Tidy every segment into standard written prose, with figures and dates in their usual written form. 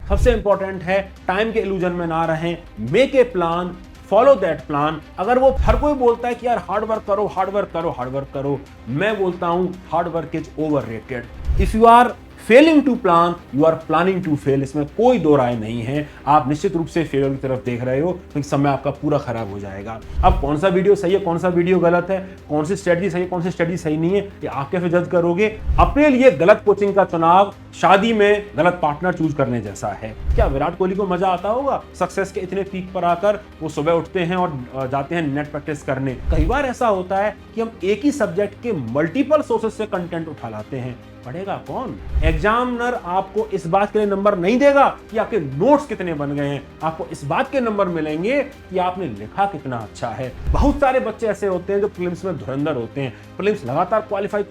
सबसे इंपॉर्टेंट है टाइम के इल्यूजन में ना रहें, make a plan, follow that plan. अगर वो हर कोई बोलता है कि यार हार्ड वर्क करो, हार्ड वर्क करो, हार्ड वर्क करो, मैं बोलता हूं hard work is overrated. If you are failing to plan, you are planning to fail, इसमें कोई दो राय नहीं है। आप निश्चित रूप से फेलियर की तरफ देख रहे हो, क्योंकि समय आपका पूरा खराब हो जाएगा। अब कौन सा वीडियो सही है, कौन सा वीडियो गलत है, कौन सी स्ट्रेटजी सही है, कौन सी स्ट्रेटजी सही नहीं है, ये आप कैसे जज करोगे? अपने लिए गलत कोचिंग का चुनाव शादी में गलत पार्टनर चूज करने जैसा है। क्या विराट कोहली को मजा आता होगा सक्सेस के इतने पीक पर आकर? वो सुबह उठते हैं और जाते हैं नेट प्रैक्टिस करने। कई बार ऐसा होता है कि हम एक ही सब्जेक्ट के मल्टीपल सोर्सेस से कंटेंट उठा लाते हैं, पढ़ेगा कौन? एग्जामिनर आपको इस बात के लिए नंबर नहीं देगा कि आपके नोट्स कितने बन गए हैं, आपको इस बात के नंबर मिलेंगे कि आपने लिखा कितना अच्छा है। बहुत सारे बच्चे ऐसे होते हैं जो प्रीलिम्स में धुरंधर होते हैं, प्रीलिम्स लगातार क्वालिफाई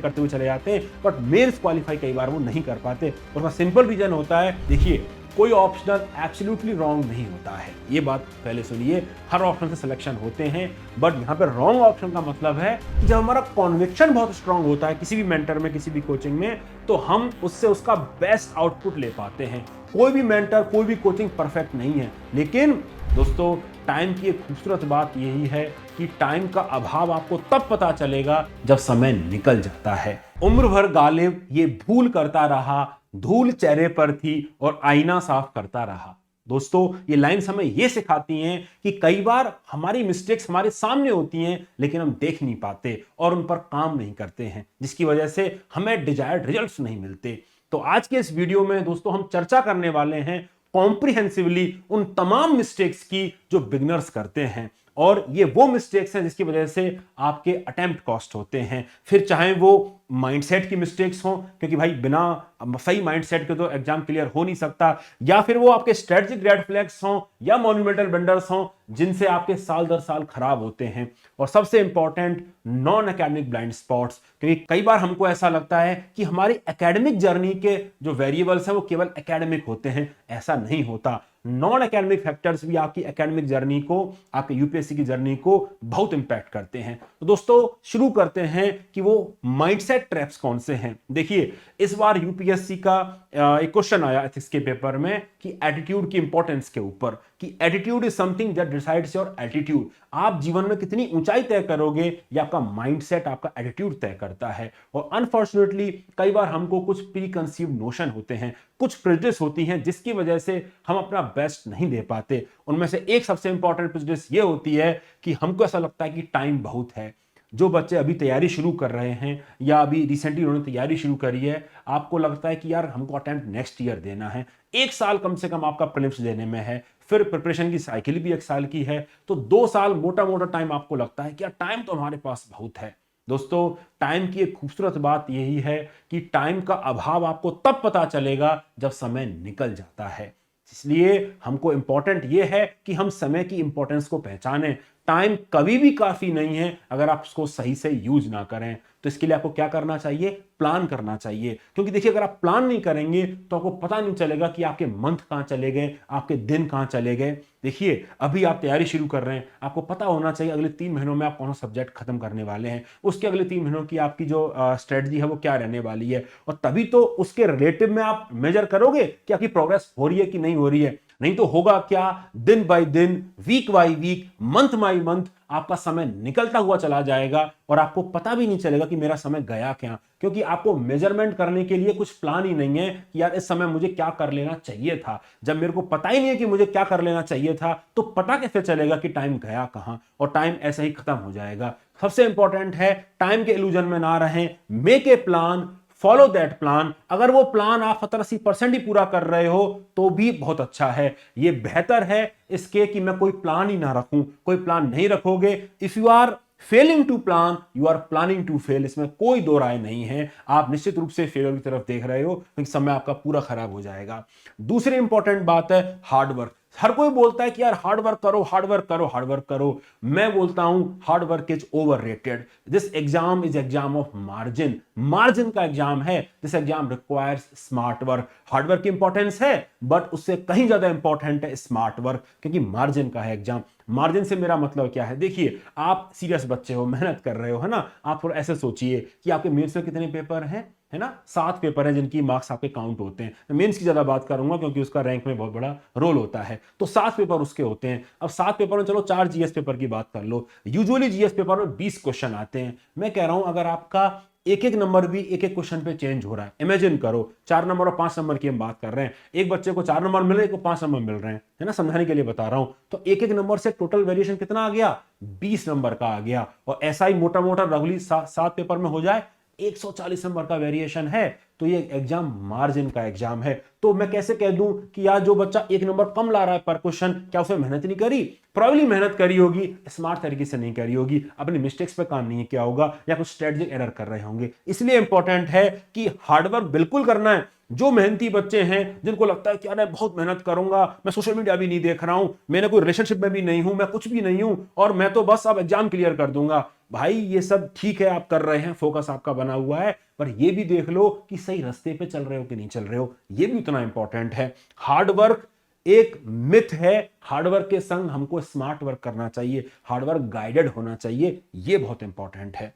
करते हुए चले जाते हैं, बट मेंस क्वालिफाई कई बार वो नहीं कर पाते। उसका सिंपल रीजन होता है, देखिए कोई ऑप्शनल एब्सोल्युटली रॉन्ग नहीं होता है, ये बात पहले सुनिए। हर ऑप्शन से सिलेक्शन होते हैं, बट यहाँ पे रॉन्ग ऑप्शन का मतलब है कि जब हमारा कॉन्विक्शन बहुत स्ट्रांग होता है किसी भी मेंटर में, किसी भी कोचिंग में, तो हम उससे उसका बेस्ट आउटपुट ले पाते हैं। कोई भी मेंटर, कोई भी कोचिंग परफेक्ट नहीं है, लेकिन दोस्तों टाइम की एक खूबसूरत बात यही है कि टाइम का अभाव आपको तब पता चलेगा जब समय निकल जाता है। उम्र भर गालिब ये भूल करता रहा, धूल चेहरे पर थी और आईना साफ करता रहा। दोस्तों ये लाइन्स हमें ये सिखाती हैं कि कई बार हमारी मिस्टेक्स हमारे सामने होती हैं, लेकिन हम देख नहीं पाते और उन पर काम नहीं करते हैं, जिसकी वजह से हमें डिजायर्ड रिजल्ट्स नहीं मिलते। तो आज के इस वीडियो में दोस्तों हम चर्चा करने वाले हैं कॉम्प्रिहेंसिवली उन तमाम मिस्टेक्स की जो बिगिनर्स करते हैं, और ये वो मिस्टेक्स हैं जिसकी वजह से आपके अटेम्प्ट कॉस्ट होते हैं। फिर चाहे वो माइंडसेट की मिस्टेक्स हों, क्योंकि भाई बिना सही माइंडसेट के तो एग्जाम क्लियर हो नहीं सकता, या फिर वो आपके स्ट्रेटजिक रेड फ्लैग्स हों या मॉन्यूमेंटल ब्लंडर्स हों जिनसे आपके साल दर साल खराब होते हैं, और सबसे important non academic blind spots. क्योंकि कई बार हमको ऐसा लगता है कि हमारी एकेडमिक जर्नी के जो वेरिएबल्स हैं वो केवल एकेडमिक होते हैं, ऐसा नहीं होता। नॉन एकेडमिक फैक्टर्स भी आपकी एकेडमिक जर्नी को, आपके यूपीएससी की जर्नी को बहुत इंपैक्ट करते हैं। तो दोस्तों शुरू करते हैं कि वो माइंडसेट ट्रैप्स कौन से हैं। देखिए इस बार यूपीएससी का एक क्वेश्चन आया एथिक्स के पेपर में कि एटीट्यूड की इंपॉर्टेंस के ऊपर, कि attitude is something that decides your attitude. आप जीवन में कितनी ऊंचाई तय करोगे ये आपका माइंडसेट, आपका एटीट्यूड तय करता है। और अनफॉर्चुनेटली कई बार हमको कुछ प्री कंसीव नोशन होते हैं, कुछ प्रेजुडिस होती हैं, जिसकी वजह से हम अपना बेस्ट नहीं दे पाते। उनमें से एक सबसे इंपॉर्टेंट प्रेजुडिस ये होती है कि हमको ऐसा लगता है कि टाइम बहुत है। जो बच्चे अभी तैयारी शुरू कर रहे हैं या अभी रिसेंटली उन्होंने तैयारी शुरू करी है, आपको लगता है कि यार हमको अटेम्प्ट नेक्स्ट ईयर देना है, एक साल कम से कम आपका प्रीलिम्स देने में है, फिर प्रिपरेशन की साइकिल भी एक साल की है, तो 2 साल मोटा मोटा टाइम आपको लगता है कि यार टाइम तो हमारे पास बहुत है। दोस्तों टाइम की एक खूबसूरत बात यही है कि टाइम का अभाव आपको तब पता चलेगा जब समय निकल जाता है। इसलिए हमको इंपॉर्टेंट यह है कि हम समय की इंपॉर्टेंस को पहचानें। टाइम कभी भी काफी नहीं है अगर आप उसको सही से यूज ना करें। तो इसके लिए आपको क्या करना चाहिए? प्लान करना चाहिए। क्योंकि देखिए अगर आप प्लान नहीं करेंगे तो आपको पता नहीं चलेगा कि आपके मंथ कहां चले गए, आपके दिन कहां चले गए। देखिए अभी आप तैयारी शुरू कर रहे हैं, आपको पता होना चाहिए अगले 3 महीनों में आप कौन सा सब्जेक्ट खत्म करने वाले हैं, उसके अगले 3 महीनों की आपकी जो स्ट्रेटजी है वो क्या रहने वाली है, और तभी तो उसके रिलेटिव में आप मेजर करोगे कि आपकी प्रोग्रेस हो रही है कि नहीं हो रही है। नहीं तो होगा क्या, दिन बाय दिन, week by week, month by month आपका समय निकलता हुआ चला जाएगा और आपको पता भी नहीं चलेगा कि मेरा समय गया क्या, क्योंकि आपको मेजरमेंट करने के लिए कुछ प्लान ही नहीं है कि यार इस समय मुझे क्या कर लेना चाहिए था। जब मेरे को पता ही नहीं है कि मुझे क्या कर लेना चाहिए था तो पता कैसे चलेगा कि टाइम गया कहां, और टाइम ऐसे ही खत्म हो जाएगा। सबसे इंपॉर्टेंट है टाइम के इल्यूजन में ना रहें, make a plan, follow that plan. अगर वो प्लान आप 70-80% ही पूरा कर रहे हो तो भी बहुत अच्छा है। ये बेहतर है इसके कि मैं कोई प्लान ही ना रखूं। कोई प्लान नहीं रखोगे, if you are failing to plan, you are planning to fail, इसमें कोई दो राय नहीं है। आप निश्चित रूप से फेलियर की तरफ देख रहे हो, क्योंकि समय आपका पूरा खराब हो जाएगा। दूसरी इंपॉर्टेंट बात है हार्ड वर्क। हर कोई बोलता है कि यार हार्ड वर्क करो, हार्ड वर्क करो, हार्ड वर्क करो, मैं बोलता हूं hard work is overrated. This exam is exam of margin, margin का एग्जाम है। This exam requires smart work. Hard work की इंपॉर्टेंस है, बट उससे कहीं ज्यादा इंपॉर्टेंट है स्मार्ट वर्क, क्योंकि मार्जिन का है एग्जाम। मार्जिन से मेरा मतलब क्या है? देखिए आप सीरियस बच्चे हो, मेहनत कर रहे हो, है ना। आप थोड़ा ऐसे सोचिए कि आपके मेंस में कितने पेपर हैं, है ना, 7 पेपर हैं जिनकी मार्क्स आपके काउंट होते हैं। मेंस की ज्यादा बात करूंगा क्योंकि उसका रैंक में बहुत बड़ा रोल होता है। तो 7 पेपर उसके होते हैं। अब 7 पेपर में चलो 4 जीएस पेपर की बात कर लो। यूजुअली जीएस पेपर में 20 क्वेश्चन आते हैं। मैं कह रहा हूं अगर आपका एक एक नंबर भी एक एक क्वेश्चन पे चेंज हो रहा है, इमेजिन करो 4 नंबर और 5 नंबर की हम बात कर रहे हैं, एक बच्चे को 4 नंबर मिल रहे हैं, एक को 5 नंबर मिल रहे हैं, है ना, समझाने के लिए बता रहा हूं। तो एक एक नंबर से टोटल वेरिएशन कितना आ गया, 20 नंबर का आ गया। और ऐसा ही मोटा मोटा रगुली 7 पेपर में हो जाए 140 नंबर का वेरिएशन है। तो ये एग्जाम मार्जिन का एग्जाम है। तो मैं कैसे कह दूं कि यार जो बच्चा एक नंबर कम ला रहा है पर क्वेश्चन, क्या उसने मेहनत नहीं करी? प्रॉब्ली मेहनत करी होगी, स्मार्ट तरीके से नहीं करी होगी, अपनी मिस्टेक्स पे काम नहीं किया होगा, या कुछ स्ट्रेटजिक एरर कर रहे होंगे। इसलिए इंपॉर्टेंट है कि हार्डवर्क बिल्कुल करना है। जो मेहनती बच्चे हैं, जिनको लगता है कि यार मैं बहुत मेहनत करूंगा, मैं सोशल मीडिया भी नहीं देख रहा हूं, मैंने कोई रिलेशनशिप में भी नहीं हूं, मैं कुछ भी नहीं हूं, और मैं तो बस अब एग्जाम क्लियर कर दूंगा, भाई ये सब ठीक है, आप कर रहे हैं, फोकस आपका बना हुआ है, पर ये भी देख लो कि सही रास्ते पे चल रहे हो कि नहीं चल रहे हो। ये भी उतना इंपॉर्टेंट है। हार्डवर्क एक मिथ है, हार्डवर्क के संग हमको स्मार्ट वर्क करना चाहिए, हार्डवर्क गाइडेड होना चाहिए, ये बहुत इंपॉर्टेंट है।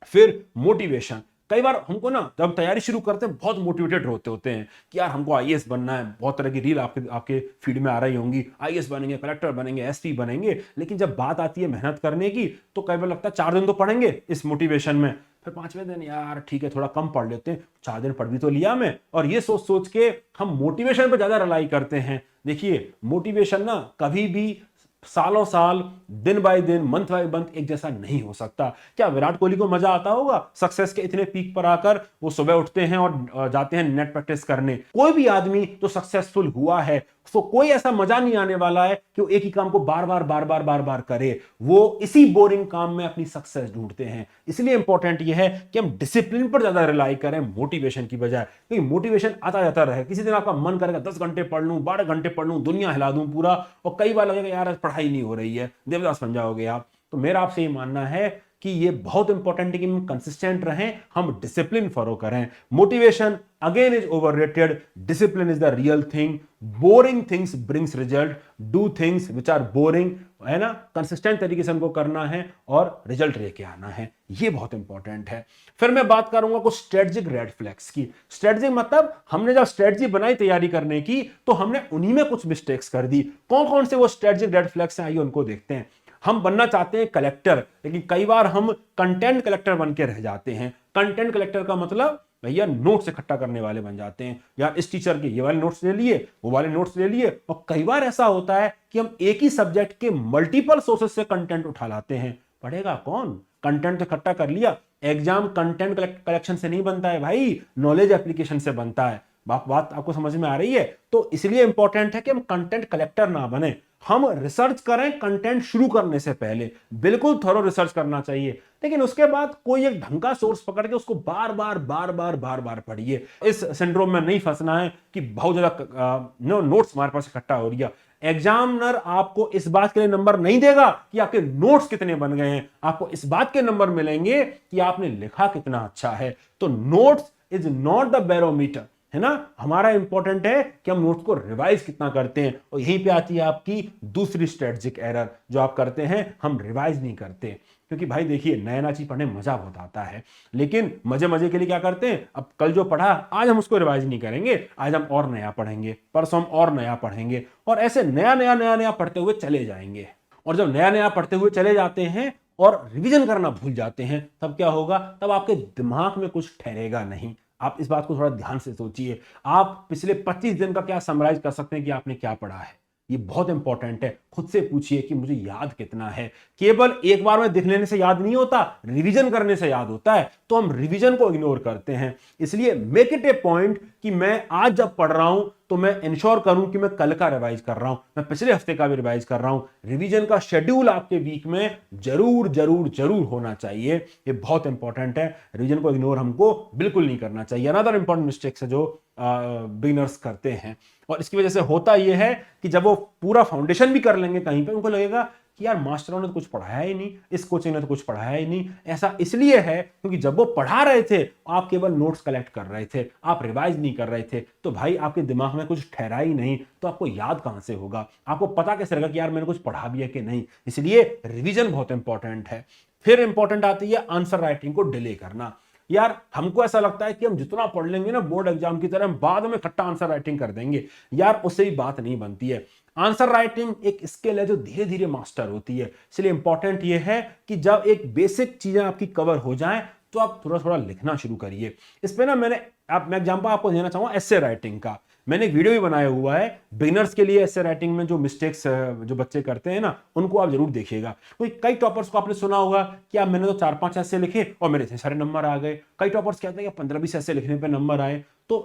फिर मोटिवेशन। कई बार हमको ना जब तैयारी शुरू करते हैं बहुत मोटिवेटेड होते हैं कि यार हमको आईएएस बनना है, बहुत तरह की रील आपके फीड में आ रही होंगी, आईएएस बनेंगे, कलेक्टर बनेंगे, एसपी बनेंगे। लेकिन जब बात आती है मेहनत करने की तो कई बार लगता है 4 दिन तो पढ़ेंगे इस मोटिवेशन में, फिर 5वें दिन यार ठीक है थोड़ा कम पढ़ लेते हैं, 4 दिन पढ़ भी तो लिया मैं। और ये सोच सोच के हम मोटिवेशन पर ज्यादा रिलाई करते हैं। देखिए मोटिवेशन ना कभी भी सालों साल, दिन बाय दिन, मंथ बाय मंथ एक जैसा नहीं हो सकता। क्या विराट कोहली को मजा आता होगा सक्सेस के इतने पीक पर आकर? वो सुबह उठते हैं और जाते हैं नेट प्रैक्टिस करने। कोई भी आदमी जो सक्सेसफुल हुआ है उसको कोई ऐसा मजा नहीं आने वाला है कि वो एक ही काम को बार बार करे। वो इसी बोरिंग काम में अपनी सक्सेस ढूंढते हैं। इसलिए इंपॉर्टेंट ये है कि हम डिसिप्लिन पर ज्यादा रिलाई करें मोटिवेशन की बजाय, क्योंकि मोटिवेशन आता जाता रहे। किसी दिन आपका मन करेगा 10 घंटे पढ़ लूं, 12 घंटे पढ़ लूं, दुनिया हिला दूं पूरा, और कई बार लगेगा यार पढ़ाई नहीं हो रही है, देवदास बन जाओगे आप। तो मेरा आपसे ये मानना है कि ये बहुत इंपॉर्टेंट है कि हम कंसिस्टेंट रहें, हम डिसिप्लिन फॉलो करें। Motivation again is overrated, discipline is the real thing. Boring things brings result, do things which are boring, है ना, कंसिस्टेंट तरीके से हमको करना है और रिजल्ट लेके आना है। ये बहुत इंपॉर्टेंट है। फिर मैं बात करूंगा कुछ स्ट्रेटजिक रेड फ्लैग्स की। स्ट्रेटजिक मतलब हमने जब स्ट्रेटजी बनाई तैयारी करने की तो हमने उन्हीं में कुछ मिस्टेक्स कर दी। कौन कौन से वो स्ट्रेटजिक रेड फ्लैग्स हैं, आइए उनको देखते हैं। हम बनना चाहते हैं कलेक्टर, लेकिन कई बार हम कंटेंट कलेक्टर बन के रह जाते हैं। कंटेंट कलेक्टर का मतलब भैया नोट्स इकट्ठा करने वाले बन जाते हैं। यार इस टीचर के ये वाले नोट्स ले लिए, वो वाले नोट्स ले लिए, और कई बार ऐसा होता है कि हम एक ही सब्जेक्ट के मल्टीपल सोर्सेस से कंटेंट उठा लाते हैं। पढ़ेगा कौन? कंटेंट तो इकट्ठा कर लिया। एग्जाम कंटेंट कलेक्शन से नहीं बनता है भाई, नॉलेज एप्लीकेशन से बनता है। बात आपको समझ में आ रही है? तो इसलिए इंपॉर्टेंट है कि हम कंटेंट कलेक्टर ना बने, हम रिसर्च करें कंटेंट शुरू करने से पहले। बिल्कुल थोरो रिसर्च करना चाहिए, लेकिन उसके बाद कोई एक ढंग का सोर्स पकड़ के उसको बार बार पढ़िए। इस सिंड्रोम में नहीं फंसना है कि बहुत ज्यादा नोट्स हमारे पास इकट्ठा हो रही है। एग्जामिनर आपको इस बात के लिए नंबर नहीं देगा कि आपके नोट्स कितने बन गए हैं, आपको इस बात के नंबर मिलेंगे कि आपने लिखा कितना अच्छा है। तो notes is not the barometer, है ना। हमारा इंपॉर्टेंट है कि हम नोट्स को रिवाइज कितना करते हैं। और यहीं पे आती है आपकी दूसरी स्ट्रेटजिक एरर जो आप करते हैं, हम रिवाइज नहीं करते। क्योंकि भाई देखिए नया चीज पढ़ने में मजा बहुत आता है, लेकिन मजे के लिए क्या करते हैं, अब कल जो पढ़ा आज हम उसको रिवाइज नहीं करेंगे, आज हम और नया पढ़ेंगे, परसों हम और नया पढ़ेंगे, और ऐसे नया पढ़ते हुए चले जाएंगे। और जब नया पढ़ते हुए चले जाते हैं और रिवीजन करना भूल जाते हैं, तब क्या होगा? तब आपके दिमाग में कुछ ठहरेगा नहीं। आप इस बात को थोड़ा ध्यान से सोचिए। आप पिछले 25 दिन का क्या समराइज कर सकते हैं कि आपने क्या पढ़ा है? ये बहुत इंपॉर्टेंट है। खुद से पूछिए कि मुझे याद कितना है। केवल एक बार में देख लेने से याद नहीं होता, रिवीजन करने से याद होता है। तो हम रिवीजन को इग्नोर करते हैं। इसलिए मेक इट ए पॉइंट कि मैं आज जब पढ़ रहा हूं तो मैं इंश्योर करूं कि मैं कल का रिवाइज कर रहा हूं, मैं पिछले हफ्ते का भी रिवाइज कर रहा हूं। रिवीजन का शेड्यूल आपके वीक में जरूर होना चाहिए। ये बहुत इंपॉर्टेंट है। रिवीजन को इग्नोर हमको बिल्कुल नहीं करना चाहिए। अनदर इंपॉर्टेंट मिस्टेक्स है जो बिगिनर्स करते हैं, और इसकी वजह से होता यह है कि जब वो पूरा फाउंडेशन भी कर लेंगे कहीं पे, उनको लगेगा कि यार मास्टरों ने तो कुछ पढ़ाया ही नहीं, इस कोचिंग ने तो कुछ पढ़ाया ही नहीं। ऐसा इसलिए है क्योंकि जब वो पढ़ा रहे थे आप केवल नोट्स कलेक्ट कर रहे थे, आप रिवाइज नहीं कर रहे थे। तो भाई आपके दिमाग में कुछ ठहरा ही नहीं, तो आपको याद कहां से होगा? आपको पता कैसे रहेगा कि यार मैंने कुछ पढ़ा भी है कि नहीं? इसलिए रिवीजन बहुत इंपॉर्टेंट है। फिर इंपॉर्टेंट आती है आंसर राइटिंग को डिले करना। यार हमको ऐसा लगता है कि हम जितना पढ़ लेंगे ना बोर्ड एग्जाम की तरह, हम बाद में खट्टा आंसर राइटिंग कर देंगे। यार उससे भी बात नहीं बनती है। आंसर राइटिंग एक स्किल है जो धीरे धीरे मास्टर होती है, इसलिए इंपॉर्टेंट ये है कि जब एक बेसिक चीजें आपकी कवर हो जाएं तो आप थोड़ा थोड़ा लिखना शुरू करिए। इस पे ना मैं एग्जांपल आपको देना चाहूंगा एस्से राइटिंग का। मैंने एक वीडियो भी बनाया हुआ है बिगिनर्स के लिए, एस्से राइटिंग में जो मिस्टेक्स जो बच्चे करते हैं ना, उनको आप जरूर देखिएगा। कोई कई टॉपर्स को आपने सुना होगा कि आप मैंने तो 4-5 ऐसे लिखे और मेरे इतने सारे नंबर आ गए। कई टॉपर्स कहते हैं कि 15-20 ऐसे लिखने पे नंबर आए। तो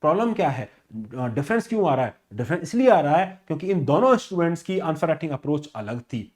प्रॉब्लम क्या है, डिफरेंस क्यों आ रहा है? डिफरेंस इसलिए आ रहा है क्योंकि इन दोनों स्टूडेंट्स की आंसर राइटिंग अप्रोच अलग थी।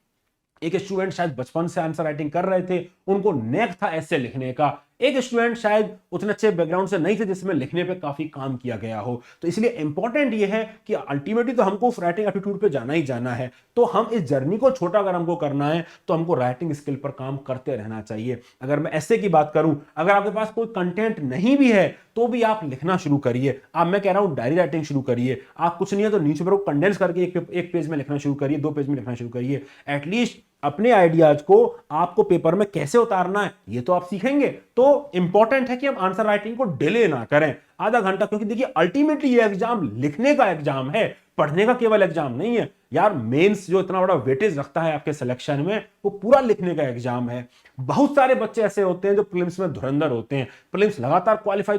एक स्टूडेंट शायद बचपन से आंसर राइटिंग कर रहे थे, उनको नेक था ऐसे लिखने का। एक स्टूडेंट शायद उतने अच्छे बैकग्राउंड से नहीं थे जिसमें लिखने पे काफी काम किया गया हो। तो इसलिए इंपॉर्टेंट ये है कि अल्टीमेटली तो हमको उस राइटिंग एप्टीट्यूड पे जाना ही जाना है। तो हम इस जर्नी को छोटा अगर हमको करना है तो हमको राइटिंग स्किल पर काम करते रहना चाहिए। अगर मैं ऐसे की बात करूं, अगर आपके पास कोई कंटेंट नहीं भी है तो भी आप लिखना शुरू करिए। आप, मैं कह रहा हूं डायरी राइटिंग शुरू करिए। आप कुछ नहीं है तो न्यूज़पेपर को कंडेंस करके एक पेज में लिखना शुरू करिए, 2 पेज में लिखना शुरू करिए। एटलीस्ट अपने आइडियाज को आपको पेपर में कैसे उतारना है ये तो आप सीखेंगे। तो इंपॉर्टेंट है कि हम आंसर राइटिंग को डिले ना करें आधा घंटा, क्योंकि देखिए अल्टीमेटली ये एग्जाम लिखने का एग्जाम है, पढ़ने का केवल एग्जाम नहीं है। यार मेंस जो इतना बड़ा वेटेज रखता है आपके सिलेक्शन में, वो पूरा लिखने का एग्जाम है। बहुत सारे बच्चे ऐसे होते हैं जो प्रीलिम्स में धुरंधर होते हैं, प्रीलिम्स लगातार क्वालिफाई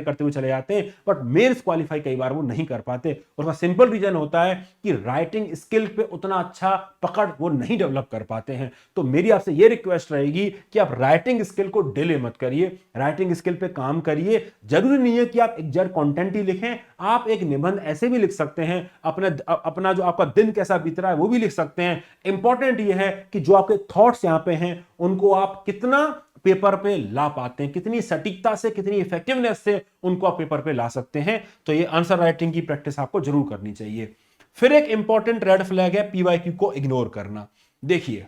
करते हुए चले जाते हैं, बट मेंस क्वालिफाई कई बार वो नहीं कर पाते। उसका सिंपल रीजन होता है कि राइटिंग स्किल पे उतना अच्छा पकड़ वो नहीं डेवलप कर पाते हैं। तो मेरी आपसे ये रिक्वेस्ट रहेगी कि आप राइटिंग स्किल को डिले मत करिए, राइटिंग स्किल पे काम करिए। जरूरी नहीं है कि आप एग्जैक्ट कंटेंट ही लिखें, आप एक निबंध ऐसे भी लिख सकते हैं, अपना जो आपका दिन कैसा बीत रहा है वो भी लिख सकते हैं। इंपॉर्टेंट ये है कि जो आपके थॉट्स यहां पे हैं उनको आप कितना पेपर पे ला पाते हैं, कितनी सटीकता से, कितनी इफेक्टिवनेस से उनको आप पेपर पे ला सकते हैं। तो ये आंसर राइटिंग की प्रैक्टिस आपको जरूर करनी चाहिए। फिर एक इंपॉर्टेंट रेड फ्लैग है पीवाईक्यू को इग्नोर करना। देखिए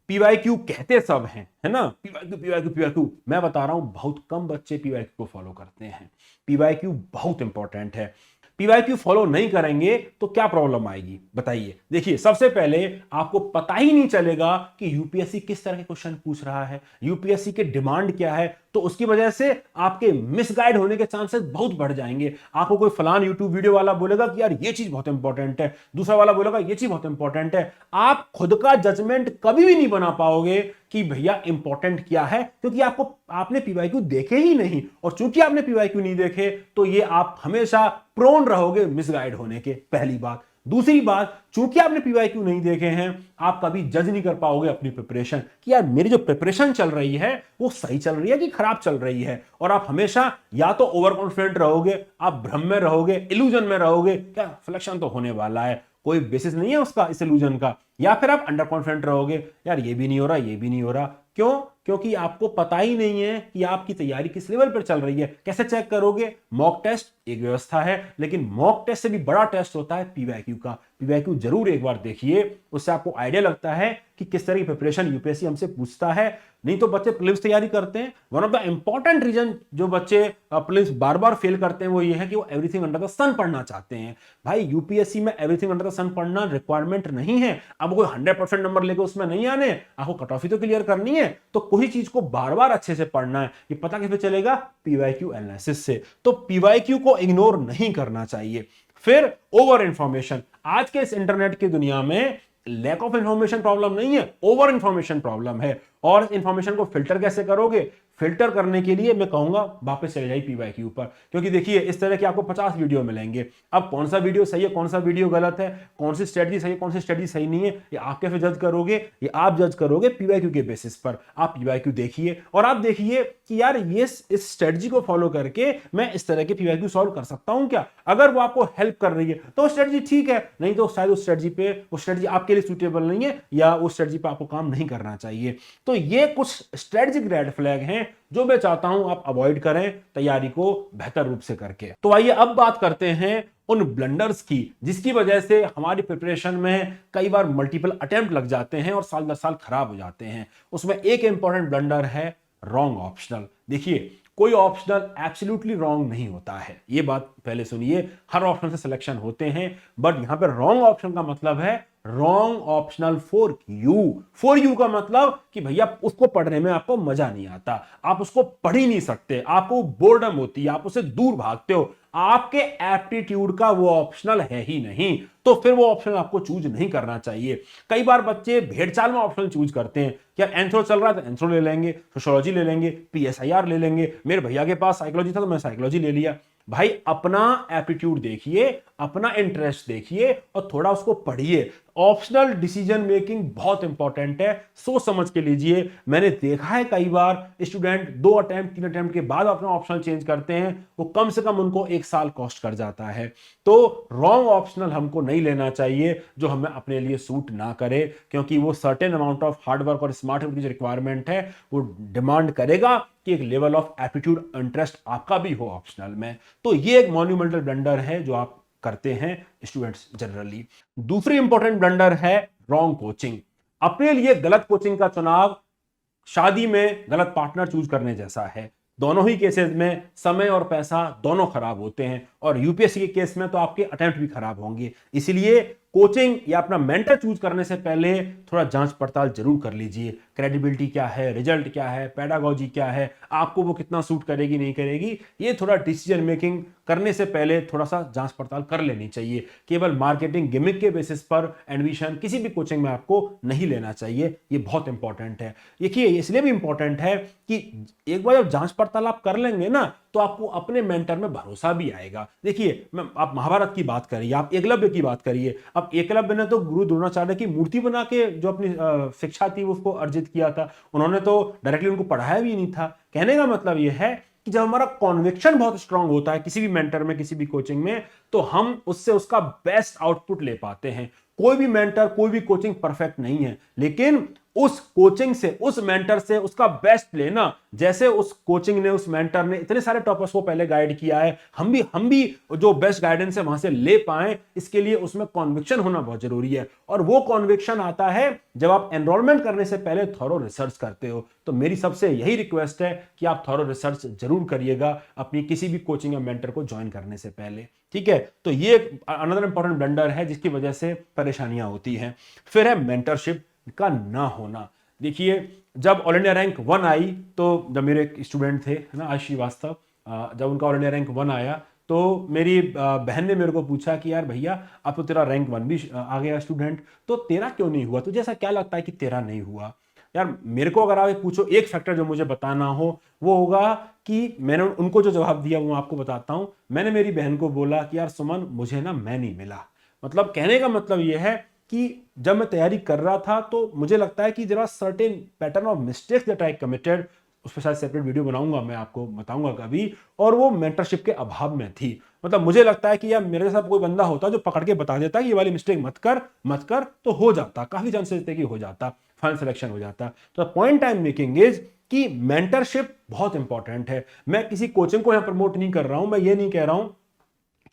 पीवाईक्यू कहते सब हैं, है ना, पीवाईक्यू। मैं बता रहा हूं बहुत कम बच्चे पीवाईक्यू को फॉलो करते हैं। पीवाईक्यू बहुत इंपॉर्टेंट है। पीवाईक्यू फॉलो नहीं करेंगे तो क्या प्रॉब्लम आएगी बताइए। देखिए सबसे पहले आपको पता ही नहीं चलेगा कि यूपीएससी किस तरह के क्वेश्चन पूछ रहा है, यूपीएससी के डिमांड क्या है। तो उसकी वजह से आपके मिसगाइड होने के चांसेस बहुत बढ़ जाएंगे। आपको कोई फलान यूट्यूब वीडियो वाला बोलेगा कि यार ये चीज बहुत इंपॉर्टेंट है, दूसरा वाला बोलेगा ये चीज बहुत इंपॉर्टेंट है। आप खुद का जजमेंट कभी भी नहीं बना पाओगे कि भैया इंपॉर्टेंट क्या है, क्योंकि आपने पीवाईक्यू देखे ही नहीं। और चूंकि आपने पीवाईक्यू नहीं देखे तो ये आप हमेशा प्रोन रहोगे मिसगाइड होने के, पहली बात। दूसरी बात, चूंकि आपने पीवाईक्यू नहीं देखे हैं, आप कभी जज नहीं कर पाओगे अपनी प्रिपरेशन कि यार मेरी जो प्रिपरेशन चल रही है वो सही चल रही है कि खराब चल रही है। और आप हमेशा या तो ओवर कॉन्फिडेंट रहोगे, आप भ्रम में रहोगे, इल्यूजन में रहोगे, क्या सिलेक्शन तो होने वाला है, कोई बेसिस नहीं है उसका, इस इल्यूजन का। या फिर आप अंडर कॉन्फिडेंट रहोगे, यार ये भी नहीं हो रहा, ये भी नहीं हो रहा। क्यों? क्योंकि आपको पता ही नहीं है कि आपकी तैयारी किस लेवल पर चल रही है। कैसे चेक करोगे? मॉक टेस्ट एक व्यवस्था है, लेकिन मॉक टेस्ट से भी बड़ा टेस्ट होता है पीवाईक्यू का। पीवाईक्यू जरूर एक बार देखिए, उससे आपको आइडिया लगता है कि किस तरह की प्रिपरेशन यूपीएससी हमसे पूछता है। नहीं तो बच्चे प्रीलिम्स तैयारी करते हैं, one of the important reason जो बच्चे प्रीलिम्स बार बार फेल करते हैं वो ये है कि वो एवरीथिंग अंडर द सन पढ़ना चाहते हैं। भाई यूपीएससी में एवरीथिंग अंडर द सन पढ़ना रिक्वायरमेंट नहीं है। अब कोई 100% नंबर लेके उसमें नहीं आने, आपको कट ऑफ ही तो क्लियर करनी है। तो कोई चीज को बार बार अच्छे से पढ़ना है। ये पता कैसे चलेगा? पीवाईक्यू एनालिसिस से। तो पीवाईक्यू को इग्नोर नहीं करना चाहिए। फिर ओवर इंफॉर्मेशन। आज के इस इंटरनेट की दुनिया में लैक ऑफ इंफॉर्मेशन प्रॉब्लम नहीं है, ओवर इंफॉर्मेशन प्रॉब्लम है। और इंफॉर्मेशन को फिल्टर कैसे करोगे? फिल्टर करने के लिए मैं कहूंगा वापस चले जाइए पीवाईक्यू पर, क्योंकि देखिए इस तरह के आपको 50 वीडियो मिलेंगे। अब कौन सा वीडियो सही है, कौन सा वीडियो गलत है, कौन सी स्ट्रेटजी सही है, कौन सी स्ट्रेटजी सही नहीं है, ये आप कैसे जज करोगे? ये आप जज करोगे पीवाईक्यू के बेसिस पर। आप पीवाईक्यू देखिए और आप देखिए कि यार ये इस स्ट्रेटजी को फॉलो करके मैं इस तरह के पीवाईक्यू सॉल्व कर सकता हूं क्या। अगर वो आपको हेल्प कर रही है तो स्ट्रेटजी ठीक है, नहीं तो शायद उस स्ट्रेटजी आपके लिए सूटेबल नहीं है, या उस स्ट्रेटजी पर आपको काम नहीं करना चाहिए। तो ये कुछ स्ट्रेटजिक रेड फ्लैग हैं जो मैं चाहता हूं आप अवॉइड करें तैयारी को बेहतर रूप से करके। तो आइए अब बात करते हैं उन ब्लंडर्स की जिसकी वजह से हमारी प्रिपरेशन में कई बार मल्टीपल अटेम्प्ट लग जाते हैं और साल दर साल खराब हो जाते हैं। उसमें एक इंपॉर्टेंट ब्लंडर है रॉन्ग ऑप्शनल। देखिए कोई ऑप्शनल एब्सोल्युटली रॉन्ग नहीं होता है, ये बात पहले सुनिए। हर ऑप्शन से सिलेक्शन होते हैं, बट यहां पर रॉन्ग ऑप्शन का मतलब है रॉन्ग ऑप्शनल फॉर यू का मतलब कि भैया उसको पढ़ने में आपको मजा नहीं आता, आप उसको पढ़ ही नहीं सकते, आपको बोर्डम होती है, आप उससे दूर भागते हो, आपके एप्टीट्यूड का वो ऑप्शनल है ही नहीं, तो फिर वो ऑप्शन आपको चूज नहीं करना चाहिए। कई बार बच्चे भेड़चाल में ऑप्शन चूज करते हैं, क्या एंथ्रो चल रहा है तो एंथ्रो ले लेंगे, सोशियोलॉजी ले लेंगे, पीएसआईआर ले लेंगे, मेरे भैया के पास साइकोलॉजी था तो मैं साइकोलॉजी ले लिया। भाई अपना एप्टीट्यूड देखिए, अपना इंटरेस्ट देखिए और थोड़ा उसको पढ़िए। ऑप्शनल डिसीजन मेकिंग बहुत इंपॉर्टेंट है, सोच समझ के लीजिए। मैंने देखा है कई बार स्टूडेंट 2 अटेम्प्ट 3 अटेम्प्ट के बाद अपना ऑप्शनल चेंज करते हैं, वो कम से कम उनको 1 साल कॉस्ट कर जाता है। तो रॉन्ग ऑप्शनल हमको नहीं लेना चाहिए जो हमें अपने लिए सूट ना करे, क्योंकि वो सर्टेन अमाउंट ऑफ हार्डवर्क और स्मार्ट वर्क की जो रिक्वायरमेंट है वो डिमांड करेगा कि एक लेवल ऑफ एप्टीट्यूड इंटरेस्ट आपका भी हो ऑप्शनल में। तो ये एक मॉन्यूमेंटल ब्लंडर है जो आप करते हैं स्टूडेंट्स जनरली। दूसरी इंपॉर्टेंट ब्लंडर है रॉन्ग कोचिंग। अपने लिए गलत कोचिंग का चुनाव शादी में गलत पार्टनर चूज करने जैसा है। दोनों ही केसेस में समय और पैसा दोनों खराब होते हैं, और यूपीएससी के केस में तो आपके अटेम्प्ट भी खराब होंगे। इसलिए कोचिंग या अपना मेंटर चूज करने से पहले थोड़ा जांच पड़ताल जरूर कर लीजिए। क्रेडिबिलिटी क्या है, रिजल्ट क्या है, पेडागोजी क्या है, आपको वो कितना सूट करेगी नहीं करेगी, ये थोड़ा डिसीजन मेकिंग करने से पहले थोड़ा सा जांच पड़ताल कर लेनी चाहिए। केवल मार्केटिंग गिमिक के बेसिस पर एडमिशन किसी भी कोचिंग में आपको नहीं लेना चाहिए, ये बहुत इंपॉर्टेंट है। देखिए इसलिए भी इंपॉर्टेंट है कि एक बार जब जांच पड़ताल आप कर लेंगे ना, तो आपको अपने मेंटर में भरोसा भी आएगा। देखिए आप महाभारत की बात करिए, आप एकलव्य की बात करिए। अब एकलव्य ने तो गुरु द्रोणाचार्य की मूर्ति बना के जो अपनी शिक्षा थी उसको अर्जित किया था, उन्होंने तो डायरेक्टली उनको पढ़ाया भी नहीं था। कहने का मतलब यह है कि जब हमारा कॉन्विक्शन बहुत स्ट्रांग होता है किसी भी मेंटर में, किसी भी कोचिंग में, तो हम उससे उसका बेस्ट आउटपुट ले पाते हैं। कोई भी मेंटर, कोई भी कोचिंग परफेक्ट नहीं है, लेकिन उस कोचिंग से, उस मेंटर से उसका बेस्ट लेना। जैसे उस कोचिंग ने, उस मेंटर ने इतने सारे टॉपर्स को पहले गाइड किया है, हम भी जो बेस्ट गाइडेंस है वहां से ले पाए, इसके लिए उसमें कॉन्विक्शन होना बहुत जरूरी है। और वो कॉन्विक्शन आता है जब आप एनरोलमेंट करने से पहले थॉरो रिसर्च करते हो। तो मेरी सबसे यही रिक्वेस्ट है कि आप थॉरो रिसर्च जरूर करिएगा अपनी किसी भी कोचिंग या मेंटर को ज्वाइन करने से पहले, ठीक है। तो ये अनदर इंपॉर्टेंट ब्लंडर है जिसकी वजह से परेशानियां होती हैं। फिर है मेंटरशिप का ना होना। देखिए जब ऑल इंडिया रैंक 1 आई, तो जब मेरे एक स्टूडेंट थे ना आशीष श्रीवास्तव, जब उनका ऑल इंडिया रैंक 1 आया तो मेरी बहन ने मेरे को पूछा कि यार भैया अब तो तेरा रैंक 1 भी आ गया स्टूडेंट, तो तेरा क्यों नहीं हुआ, तुझे ऐसा क्या लगता है कि तेरा नहीं हुआ। यार मेरे को अगर आप पूछो एक फैक्टर जो मुझे बताना हो, वो होगा कि मैंने उनको जो जवाब दिया वो आपको बताता हूं। मैंने मेरी बहन को बोला कि यार सुमन मुझे ना मैं नहीं मिला। मतलब कहने का मतलब ये है कि जब मैं तैयारी कर रहा था तो मुझे लगता है कि there are certain pattern of mistakes that I committed, उस पर शायद सेपरेट वीडियो बनाऊंगा, मैं आपको बताऊंगा कभी, और वो मेंटरशिप के अभाव में थी। मतलब मुझे लगता है कि यार मेरे साथ कोई बंदा होता जो पकड़ के बता देता कि ये वाली मिस्टेक मत कर, तो हो जाता, काफी चांसेस थे कि हो जाता, फाइनल सिलेक्शन हो जाता। तो point I am making is कि मेंटरशिप बहुत इंपॉर्टेंट है। मैं किसी कोचिंग को यहां प्रमोट नहीं कर रहा हूं, मैं ये नहीं कह रहा हूं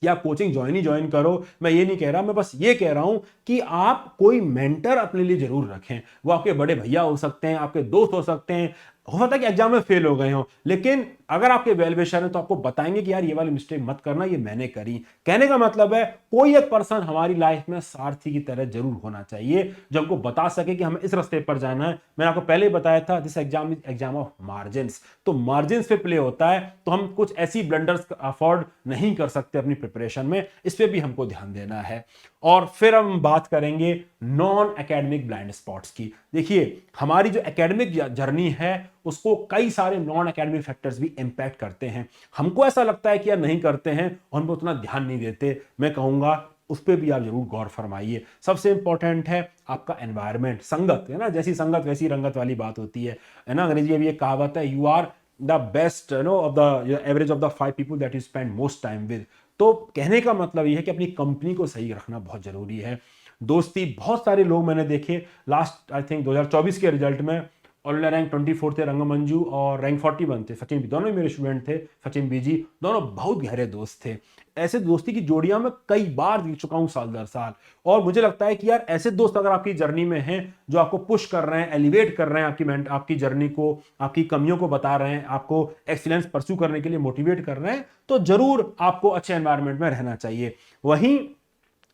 कि आप कोचिंग ज्वाइन करो, मैं ये नहीं कह रहा, मैं बस ये कह रहा हूं कि आप कोई मेंटर अपने लिए जरूर रखें। वो आपके बड़े भैया हो सकते हैं, आपके दोस्त हो सकते हैं, हो सकता है कि एग्जाम में फेल हो गए हो, लेकिन अगर आपके वेल विशर हैं तो आपको बताएंगे कि यार ये वाली मिस्टेक मत करना, ये मैंने करी। कहने का मतलब है कोई एक पर्सन हमारी लाइफ में सारथी की तरह जरूर होना चाहिए जो हमको बता सके कि हमें इस रास्ते पर जाना है। मैंने आपको पहले ही बताया था this exam is exam of margins, तो मार्जिन्स पे प्ले होता है, तो हम कुछ ऐसी ब्लंडर्स अफोर्ड नहीं कर सकते अपनी प्रिपरेशन में, इस पे भी हमको ध्यान देना है। और फिर हम बात करेंगे नॉन एकेडमिक ब्लाइंड स्पॉट्स की। देखिए हमारी जो एकेडमिक जर्नी है उसको कई सारे नॉन एकेडमिक फैक्टर्स भी इंपैक्ट करते हैं। हमको ऐसा लगता है कि यार नहीं करते हैं और हम पे उतना ध्यान नहीं देते, मैं कहूंगा उस पर भी आप जरूर गौर फरमाइए। सबसे इंपॉर्टेंट है आपका एनवायरनमेंट, संगत है ना, जैसी संगत वैसी रंगत वाली बात होती है ना। अंग्रेजी में भी एक कहावत है, you are the best of the average of the 5 people that you spend most time with. तो कहने का मतलब यह है कि अपनी कंपनी को सही रखना बहुत जरूरी है। दोस्ती, बहुत सारे लोग मैंने देखे लास्ट आई थिंक 2024 के रिजल्ट में ऑल इंडिया रैंक 24 थे रंग मंजू, और रैंक 41 थे सचिन भी, दोनों ही मेरे स्टूडेंट थे, सचिन बीजी, दोनों बहुत गहरे दोस्त थे। ऐसे दोस्ती की जोड़ियां मैं कई बार देख चुका हूं साल दर साल, और मुझे लगता है कि यार ऐसे दोस्त अगर आपकी जर्नी में हैं जो आपको पुश कर रहे हैं, एलिवेट कर रहे हैं आपकी जर्नी को, आपकी कमियों को बता रहे हैं, आपको एक्सीलेंस परस्यू करने के लिए मोटिवेट कर रहे हैं, तो जरूर आपको अच्छे एनवायरमेंट में रहना चाहिए। वहीं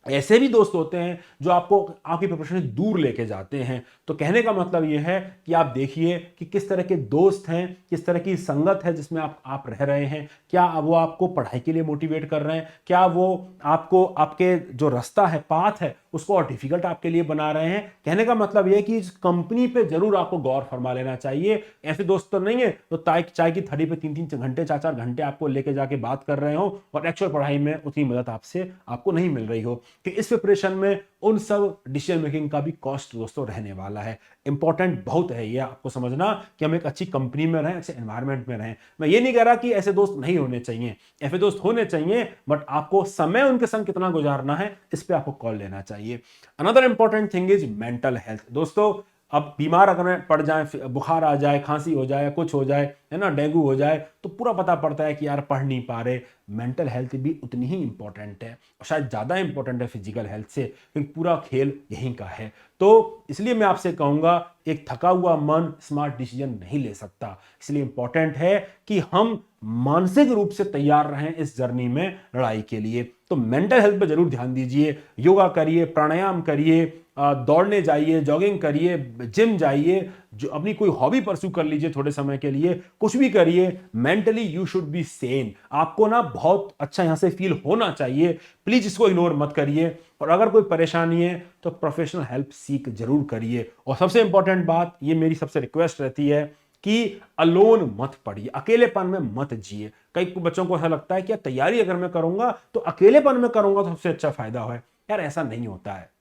ऐसे भी दोस्त होते हैं जो आपको आपकी प्रिपरेशन से दूर लेके जाते हैं। तो कहने का मतलब यह है कि आप देखिए कि किस तरह के दोस्त हैं, किस तरह की संगत है जिसमें आप रह रहे हैं। क्या वो आपको पढ़ाई के लिए मोटिवेट कर रहे हैं, क्या वो आपको आपके जो रास्ता है, पाथ है, उसको और डिफिकल्ट आपके लिए बना रहे हैं। कहने का मतलब यह है कि इस कंपनी पे जरूर आपको गौर फरमा लेना चाहिए। ऐसे दोस्त तो नहीं है तो चाय की थड़ी पे 3-3 घंटे 4-4 घंटे आपको लेके जाके बात कर रहे हो और एक्चुअल पढ़ाई में उतनी मदद आपको नहीं मिल रही हो। कि इस प्रिपरेशन में उन सब डिसीजन मेकिंग का भी कॉस्ट दोस्तों रहने वाला है। इंपॉर्टेंट बहुत है ये आपको समझना कि हम एक अच्छी कंपनी में रहें, अच्छे एनवायरनमेंट में रहें। मैं ये नहीं कह रहा कि ऐसे दोस्त नहीं होने चाहिए, ऐसे दोस्त होने चाहिए, बट आपको समय उनके संग कितना गुजारना है इस पे आपको कॉल लेना चाहिए। Another important thing is mental health. दोस्तों अब बीमार अगर पड़ जाए, बुखार आ जाए, खांसी हो जाए, कुछ हो जाए, है ना, डेंगू हो जाए, तो पूरा पता पड़ता है कि यार पढ़ नहीं पा रहे। मेंटल हेल्थ भी उतनी ही इंपॉर्टेंट है और शायद ज़्यादा इंपॉर्टेंट है फिजिकल हेल्थ से, क्योंकि पूरा खेल यहीं का है। तो इसलिए मैं आपसे कहूँगा, एक थका हुआ मन स्मार्ट डिसीजन नहीं ले सकता। इसलिए इंपॉर्टेंट है कि हम मानसिक रूप से तैयार रहें इस जर्नी में, लड़ाई के लिए। तो मेंटल हेल्थ पे जरूर ध्यान दीजिए। योगा करिए, प्राणायाम करिए, दौड़ने जाइए, जॉगिंग करिए, जिम जाइए, जो अपनी कोई हॉबी परस्यू कर लीजिए थोड़े समय के लिए, कुछ भी करिए। Mentally you should be Sen. आपको ना बहुत अच्छा यहां से फील होना चाहिए। प्लीज इसको इग्नोर मत करिए। और अगर कोई परेशानी है तो प्रोफेशनल हेल्प सीख जरूर करिए। और सबसे इंपॉर्टेंट बात, ये मेरी सबसे रिक्वेस्ट रहती है कि अलोन मत पढ़िए, अकेलेपन में मत जिए। कई बच्चों को ऐसा लगता है कि तैयारी अगर मैं करूंगा तो अकेलेपन में करूंगा तो सबसे अच्छा फायदा है। यार ऐसा नहीं होता है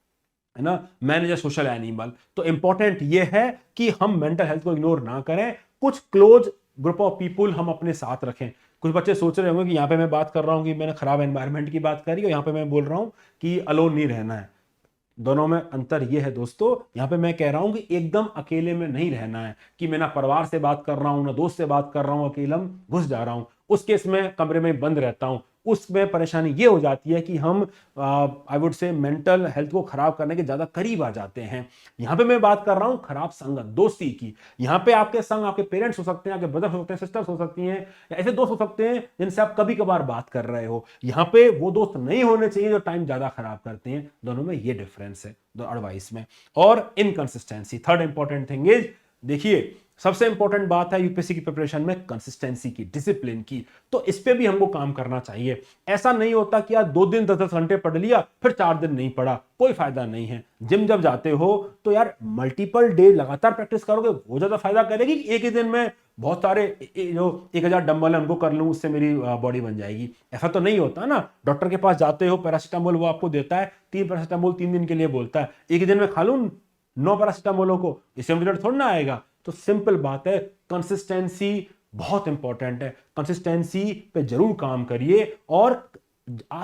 ना। Man is a social animal. तो इंपॉर्टेंट ये है कि हम मेंटल हेल्थ को इग्नोर ना करें। कुछ क्लोज ग्रुप ऑफ पीपुल हम अपने साथ रखें। कुछ बच्चे सोच रहे होंगे कि यहाँ पे मैं बात कर रहा हूँ कि मैंने खराब एनवायरनमेंट की बात करी और यहाँ पे मैं बोल रहा हूँ कि अलोन नहीं रहना है। दोनों में अंतर यह है दोस्तों, यहां पे मैं कह रहा हूं कि एकदम अकेले में नहीं रहना है कि मैं ना परिवार से बात कर रहा हूं ना दोस्त से बात कर रहा हूं, अकेला घुस जा रहा हूं, उस केस में कमरे में बंद रहता हूं। उसमें परेशानी ये हो जाती है कि हम I would say mental health को खराब करने के ज्यादा करीब आ जाते हैं। यहां पे मैं बात कर रहा हूं खराब संगत, दोस्ती की। यहां पे आपके संग आपके पेरेंट्स हो सकते हैं, आपके ब्रदर हो सकते हैं, सिस्टर्स हो सकती हैं, या ऐसे दोस्त हो सकते हैं जिनसे आप कभी कभार बात कर रहे हो। यहां पे वो दोस्त नहीं होने चाहिए जो टाइम ज्यादा खराब करते हैं। दोनों में ये डिफरेंस है दो एडवाइस में। और inconsistency, third important thing is, देखिए सबसे इंपॉर्टेंट बात है यूपीएससी की प्रिपरेशन में कंसिस्टेंसी की, डिसिप्लिन की। तो इस पे भी हमको काम करना चाहिए। ऐसा नहीं होता कि यार 2 दिन 10-10 घंटे पढ़ लिया फिर 4 दिन नहीं पढ़ा, कोई फायदा नहीं है। जिम जब जाते हो तो यार मल्टीपल डे लगातार प्रैक्टिस करोगे, वो ज्यादा फायदा करेगी कि एक ही दिन में बहुत सारे जो 1000 डंबल है उनको कर लूं, उससे मेरी बॉडी बन जाएगी। ऐसा तो नहीं होता ना। डॉक्टर के पास जाते हो, पैरासीटामोल वो आपको देता है, 3 पैरासीटामोल 3 दिन के लिए बोलता है, एक ही दिन में खा लूं 9 पैरासीटामोलों को, इससे रिजल्ट थोड़ा ना आएगा। तो सिंपल बात है, कंसिस्टेंसी बहुत इंपॉर्टेंट है। कंसिस्टेंसी पे जरूर काम करिए और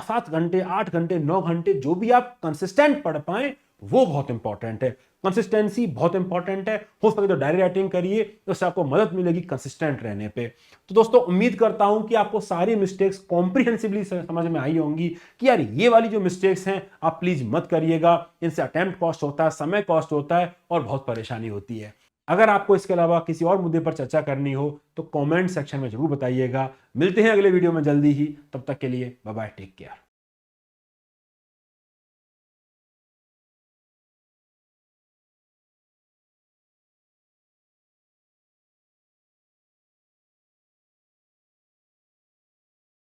7 घंटे 8 घंटे 9 घंटे जो भी आप कंसिस्टेंट पढ़ पाए वो बहुत इंपॉर्टेंट है। कंसिस्टेंसी बहुत इंपॉर्टेंट है। हो सके तो डायरी राइटिंग करिए, उससे आपको मदद मिलेगी कंसिस्टेंट रहने पे। तो दोस्तों उम्मीद करता हूं कि आपको सारी मिस्टेक्स कॉम्प्रिहेंसिवली समझ में आई होंगी कि यार ये वाली जो मिस्टेक्स हैं आप प्लीज मत करिएगा। इनसे अटेम्प्ट कॉस्ट होता है, समय कॉस्ट होता है और बहुत परेशानी होती है। अगर आपको इसके अलावा किसी और मुद्दे पर चर्चा करनी हो तो कमेंट सेक्शन में जरूर बताइएगा। मिलते हैं अगले वीडियो में जल्दी ही, तब तक के लिए बाय बाय, टेक केयर।